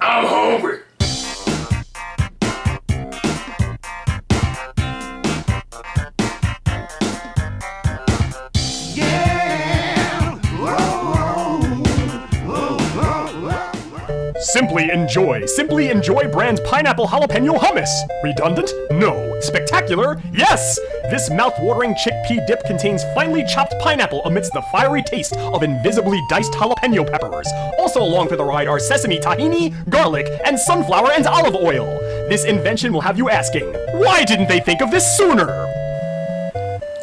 I'm hungry. Simply Enjoy brand pineapple jalapeno hummus. Redundant? No. Spectacular? Yes! This mouth-watering chickpea dip contains finely chopped pineapple amidst the fiery taste of invisibly diced jalapeno peppers. Also along for the ride are sesame, tahini, garlic, and sunflower and olive oil. This invention will have you asking, why didn't they think of this sooner?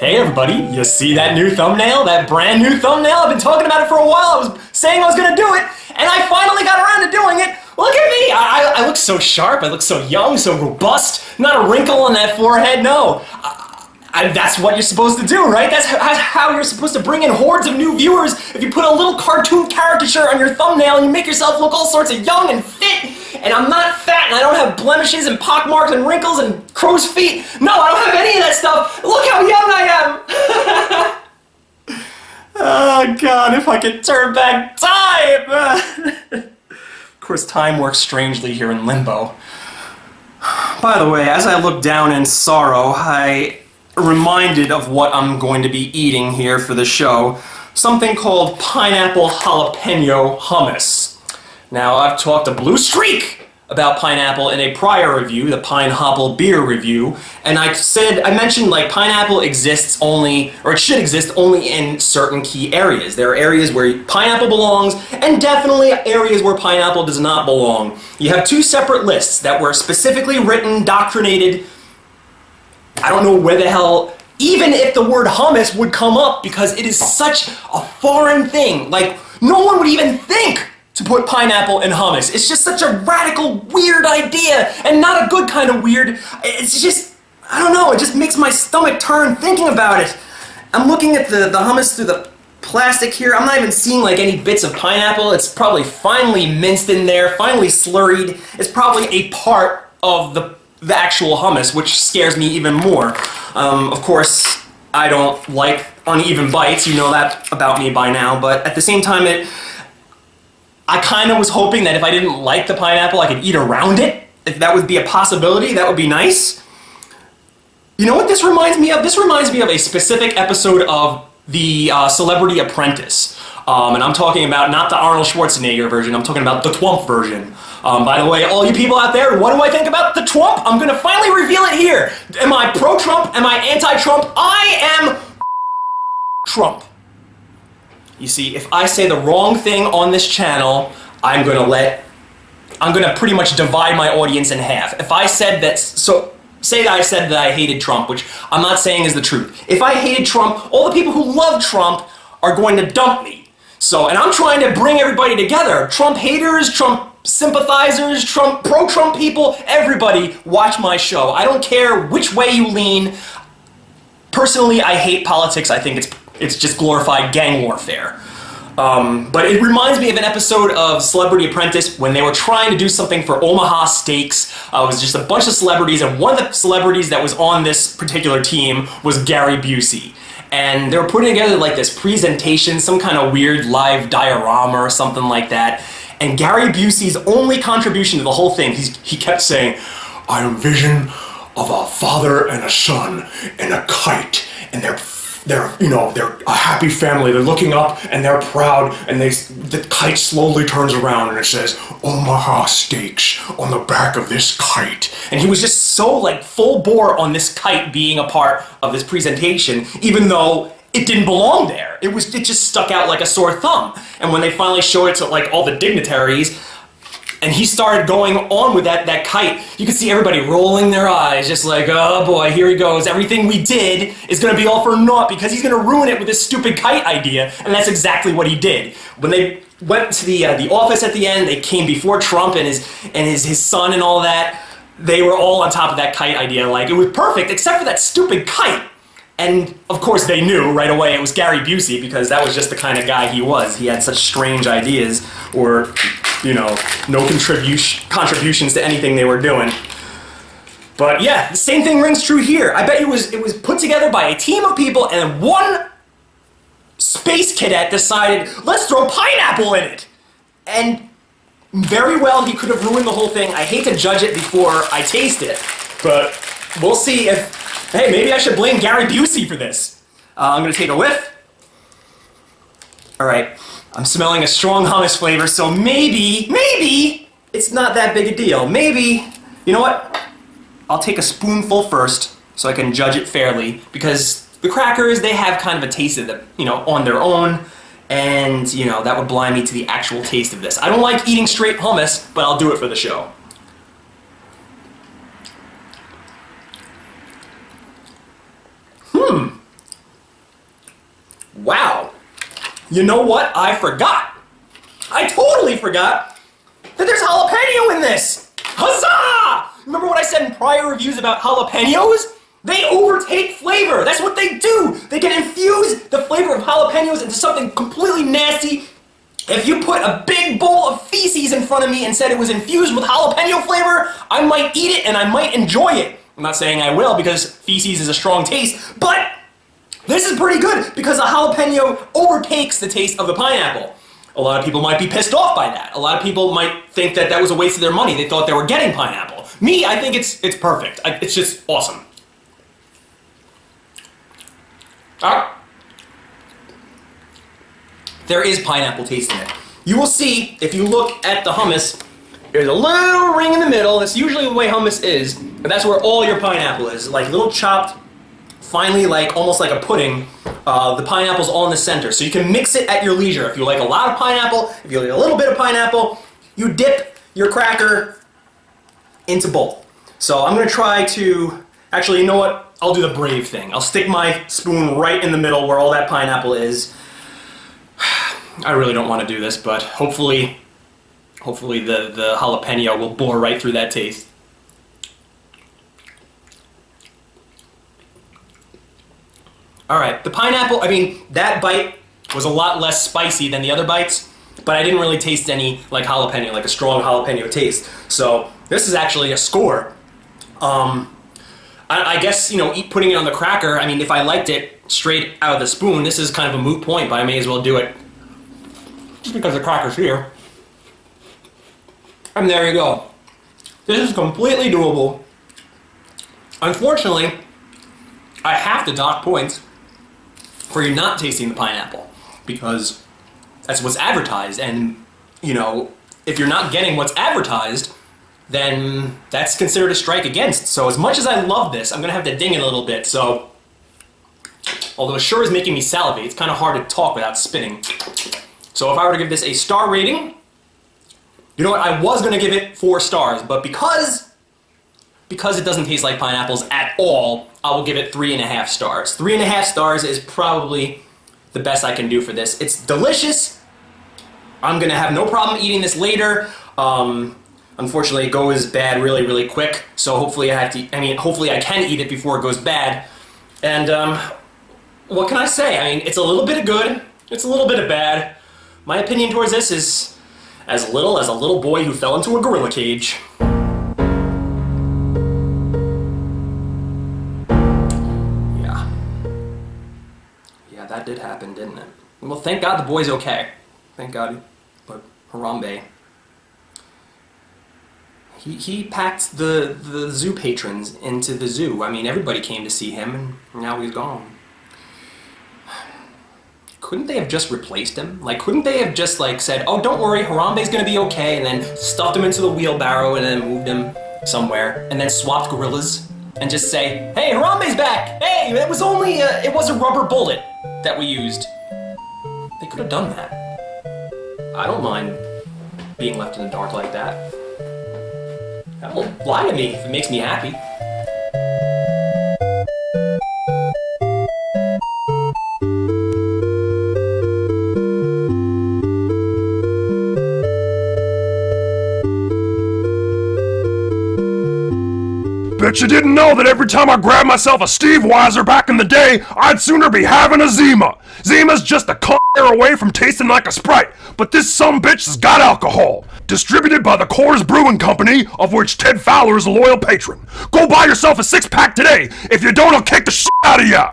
Hey everybody, you see that new thumbnail? That brand new thumbnail? I've been talking about it for a while. I was saying I was gonna do it, and I finally got around to doing it. Look at me! I look so sharp, I look so young, so robust. Not a wrinkle on that forehead, no. That's what you're supposed to do, right? That's how you're supposed to bring in hordes of new viewers. If you put a little cartoon caricature on your thumbnail and you make yourself look all sorts of young and fit, and I'm not fat and I don't have blemishes and pockmarks and wrinkles and crow's feet. No, I don't have any of that stuff. Look how young I am. Oh God, if I could turn back time. Of course, time works strangely here in Limbo. By the way, as I look down in sorrow, I reminded of what I'm going to be eating here for the show. Something called pineapple jalapeno hummus. Now, I've talked a blue streak about pineapple in a prior review, the Pineapple Beer review, and I mentioned like pineapple exists only, or it should exist only in certain key areas. There are areas where pineapple belongs, and definitely areas where pineapple does not belong. You have two separate lists that were specifically written, doctrinated. I don't know where the hell, even if the word hummus would come up, because it is such a foreign thing. Like, no one would even think to put pineapple in hummus. It's just such a radical, weird idea, and not a good kind of weird. It's just, I don't know, it just makes my stomach turn thinking about it. I'm looking at the hummus through the plastic here. I'm not even seeing like any bits of pineapple. It's probably finely minced in there, finely slurried. It's probably a part of the actual hummus, which scares me even more. Of course, I don't like uneven bites. You know that about me by now, but at the same time, I kind of was hoping that if I didn't like the pineapple, I could eat around it. If that would be a possibility, that would be nice. You know what this reminds me of? This reminds me of a specific episode of the Celebrity Apprentice. And I'm talking about not the Arnold Schwarzenegger version, I'm talking about the Twump version. By the way, all you people out there, what do I think about the Twump? I'm gonna finally reveal it here. Am I pro-Trump? Am I anti-Trump? I am Trump. You see, if I say the wrong thing on this channel, I'm gonna pretty much divide my audience in half. If I said that, say that I said that I hated Trump, which I'm not saying is the truth. If I hated Trump, all the people who love Trump are going to dump me. So, and I'm trying to bring everybody together. Trump haters, Trump sympathizers, pro-Trump people, everybody watch my show. I don't care which way you lean. Personally, I hate politics. I think it's just glorified gang warfare. But it reminds me of an episode of Celebrity Apprentice when they were trying to do something for Omaha Steaks. It was just a bunch of celebrities, and one of the celebrities that was on this particular team was Gary Busey. And they were putting together like this presentation, some kind of weird live diorama or something like that. And Gary Busey's only contribution to the whole thing, he kept saying, I envision of a father and a son and a kite, and they're a happy family. They're looking up and they're proud, and the kite slowly turns around and it says Omaha Steaks on the back of this kite. And he was just so like full bore on this kite being a part of this presentation, even though it didn't belong there. It just stuck out like a sore thumb. And when they finally showed it to like all the dignitaries, and he started going on with that kite, you could see everybody rolling their eyes, just like, oh boy, here he goes. Everything we did is gonna be all for naught because he's gonna ruin it with this stupid kite idea. And that's exactly what he did. When they went to the office at the end, they came before Trump and his son and all that. They were all on top of that kite idea. Like, it was perfect, except for that stupid kite. And of course they knew right away it was Gary Busey, because that was just the kind of guy he was. He had such strange ideas, or, you know, no contributions to anything they were doing. But yeah, the same thing rings true here. I bet it was put together by a team of people, and one space cadet decided, let's throw pineapple in it. And very well he could have ruined the whole thing. I hate to judge it before I taste it, but we'll see if, hey, maybe I should blame Gary Busey for this. I'm gonna take a whiff. All right, I'm smelling a strong hummus flavor, so maybe it's not that big a deal. Maybe, you know what? I'll take a spoonful first so I can judge it fairly, because the crackers, they have kind of a taste of them, you know, on their own, and, you know, that would blind me to the actual taste of this. I don't like eating straight hummus, but I'll do it for the show. Wow. You know what? I forgot. I totally forgot that there's jalapeno in this. Huzzah! Remember what I said in prior reviews about jalapenos? They overtake flavor. That's what they do. They can infuse the flavor of jalapenos into something completely nasty. If you put a big bowl of feces in front of me and said it was infused with jalapeno flavor, I might eat it and I might enjoy it. I'm not saying I will, because feces is a strong taste, but this is pretty good because the jalapeno overtakes the taste of the pineapple. A lot of people might be pissed off by that. A lot of people might think that that was a waste of their money. They thought they were getting pineapple. Me, I think it's perfect. It's just awesome. There is pineapple taste in it. You will see, if you look at the hummus, there's a little ring in the middle. That's usually the way hummus is, and that's where all your pineapple is. Like little chopped, finely, like almost like a pudding. The pineapple's all in the center, so you can mix it at your leisure. If you like a lot of pineapple, if you like a little bit of pineapple, you dip your cracker into both. So I'm gonna try to, actually, you know what? I'll do the brave thing. I'll stick my spoon right in the middle where all that pineapple is. I really don't want to do this, but hopefully the jalapeno will bore right through that taste. Alright, the pineapple, I mean, that bite was a lot less spicy than the other bites, but I didn't really taste any like jalapeno, like a strong jalapeno taste. So this is actually a score. I guess, you know, putting it on the cracker, I mean, if I liked it straight out of the spoon, this is kind of a moot point, but I may as well do it just because the cracker's here. And there you go. This is completely doable. Unfortunately, I have to dock points for you not tasting the pineapple, because that's what's advertised, and, you know, if you're not getting what's advertised, then that's considered a strike against. So as much as I love this, I'm gonna have to ding it a little bit. So, although it sure is making me salivate, it's kind of hard to talk without spitting. So if I were to give this a star rating, you know what, I was gonna give it 4 stars, but because it doesn't taste like pineapples at all, I will give it 3.5 stars. 3.5 stars is probably the best I can do for this. It's delicious. I'm gonna have no problem eating this later. Unfortunately, it goes bad really, really quick, so hopefully I can eat it before it goes bad. And what can I say? I mean, it's a little bit of good, it's a little bit of bad. My opinion towards this is as little as a little boy who fell into a gorilla cage. Yeah, that did happen, didn't it? Well, thank God the boy's okay. Thank God, but Harambe. He packed the zoo patrons into the zoo. I mean, everybody came to see him, and now he's gone. Couldn't they have just replaced him? Like, couldn't they have just, like, said, oh, don't worry, Harambe's gonna be okay, and then stuffed him into the wheelbarrow and then moved him somewhere, and then swapped gorillas, and just say, hey, Harambe's back! Hey, it was only, it was a rubber bullet that we used. They could have done that. I don't mind being left in the dark like that. Hell, lie to me if it makes me happy. Bet you didn't know that every time I grabbed myself a Steve Weiser back in the day, I'd sooner be having a Zima. Zima's just a air away from tasting like a Sprite, but this sumbitch has got alcohol. Distributed by the Coors Brewing Company, of which Ted Fowler is a loyal patron. Go buy yourself a 6-pack today. If you don't, I'll kick the shit out of ya.